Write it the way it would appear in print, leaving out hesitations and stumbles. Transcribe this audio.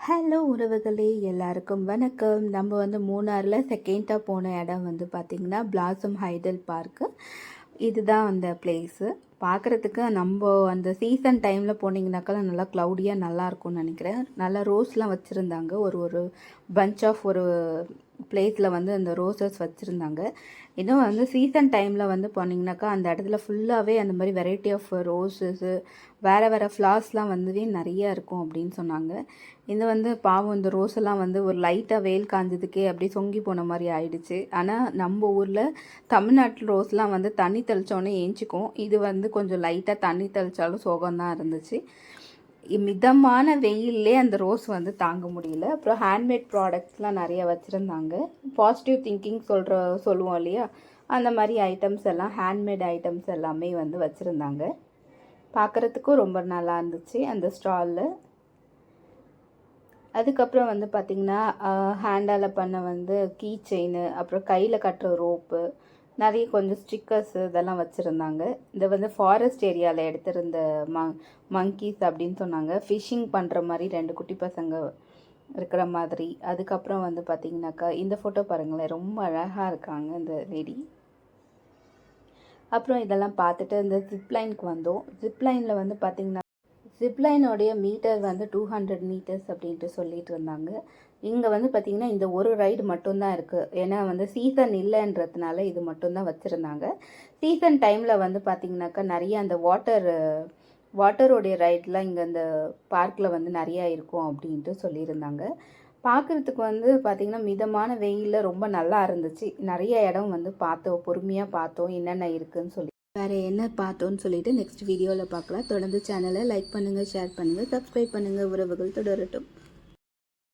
Hello உறவுகளே, எல்லாருக்கும் வணக்கம். நம்ம வந்து மூணாறில் செகண்டாக போன இடம் வந்து பார்த்திங்கன்னா பிளாசம் ஹைடல் பார்க்கு. இதுதான் அந்த பிளேஸு. பார்க்குறதுக்கு நம்ம அந்த சீசன் டைமில் போனீங்கன்னாக்கா நல்லா க்ளவுடியாக நல்லாயிருக்கும்னு நினைக்கிறேன். நல்லா ரோஸ்லாம் வச்சுருந்தாங்க. ஒரு ஒரு பஞ்ச் ஆஃப் ஒரு பிளேஸில் வந்து அந்த ரோசஸ் வச்சுருந்தாங்க. இன்னும் வந்து சீசன் டைமில் வந்து போனீங்கன்னாக்கா அந்த இடத்துல ஃபுல்லாகவே அந்த மாதிரி வெரைட்டி ஆஃப் ரோஸஸ்ஸு வேறு ஃப்ளார்ஸ்லாம் வந்து நிறையா இருக்கும் அப்படின்னு சொன்னாங்க. இது வந்து பாவம் இந்த ரோஸ் எல்லாம் வந்து ஒரு லைட்டாக வெயில் காஞ்சதுக்கே அப்படியே சொங்கி போன மாதிரி ஆயிடுச்சு. ஆனால் நம்ம ஊரில் தமிழ்நாட்டில் ரோஸ்லாம் வந்து தண்ணி தெளித்தோன்னே ஏஞ்சிக்கும். இது வந்து கொஞ்சம் லைட்டாக தண்ணி தெளித்தாலும் சோகம்தான் இருந்துச்சு. மிதமான வெயிலே அந்த ரோஸ் வந்து தாங்க முடியல. அப்புறம் ஹேண்ட்மேட் ப்ராடக்ட்ஸ்லாம் நிறைய வச்சுருந்தாங்க. பாசிட்டிவ் திங்கிங் சொல்லுவோம் இல்லையா, அந்த மாதிரி ஐட்டம்ஸ் எல்லாம் ஹேண்ட்மேட் ஐட்டம்ஸ் எல்லாமே வந்து வச்சுருந்தாங்க. பார்க்குறதுக்கும் ரொம்ப நல்லா இருந்துச்சு அந்த ஸ்டாலில். அதுக்கப்புறம் வந்து பார்த்திங்கன்னா ஹேண்டால் பண்ண வந்து கீ செயின், அப்புறம் கையில் கட்டுற ரோப்பு, நிறைய கொஞ்சம் ஸ்டிக்கர்ஸு இதெல்லாம் வச்சுருந்தாங்க. இந்த வந்து ஃபாரஸ்ட் ஏரியாவில் எடுத்திருந்த மங்கீஸ் அப்படின்னு சொன்னாங்க. ஃபிஷ்ஷிங் பண்ணுற மாதிரி 2 குட்டி பசங்க இருக்கிற மாதிரி. அதுக்கப்புறம் வந்து பார்த்திங்கனாக்கா இந்த ஃபோட்டோ பாருங்களேன், ரொம்ப அழகாக இருக்காங்க இந்த லேடி. அப்புறம் இதெல்லாம் பார்த்துட்டு இந்த ஜிப்லைனுக்கு வந்தோம். ஜிப்லைனில் வந்து பார்த்திங்கன்னா ஜிப்லைனோடைய மீட்டர் வந்து 200 மீட்டர்ஸ் அப்படின்ட்டு சொல்லிட்டு இருந்தாங்க. இங்கே வந்து பார்த்திங்கன்னா இந்த ஒரு ரைடு மட்டும்தான் இருக்குது. ஏன்னா வந்து சீசன் இல்லைன்றதுனால இது மட்டும்தான் வச்சுருந்தாங்க. சீசன் டைமில் வந்து பார்த்திங்கனாக்கா நிறைய அந்த வாட்டரோடைய ரைட்லாம் இங்கே இந்த பார்க்கில் வந்து நிறையா இருக்கும் அப்படின்ட்டு சொல்லியிருந்தாங்க. பார்க்குறதுக்கு வந்து பார்த்திங்கன்னா மிதமான வெயிலில் ரொம்ப நல்லா இருந்துச்சு. நிறைய இடம் வந்து பார்த்தோம், பொறுமையாக பார்த்தோம் என்னென்ன இருக்குதுன்னு சொல்லி. வேறு என்ன பார்த்தோன்னு சொல்லிட்டு நெக்ஸ்ட் வீடியோவில் பார்க்கலாம். தொடர்ந்து சேனலை லைக் பண்ணுங்கள், ஷேர் பண்ணுங்கள், சப்ஸ்கிரைப் பண்ணுங்கள். உறவுகள் தொடரட்டும்.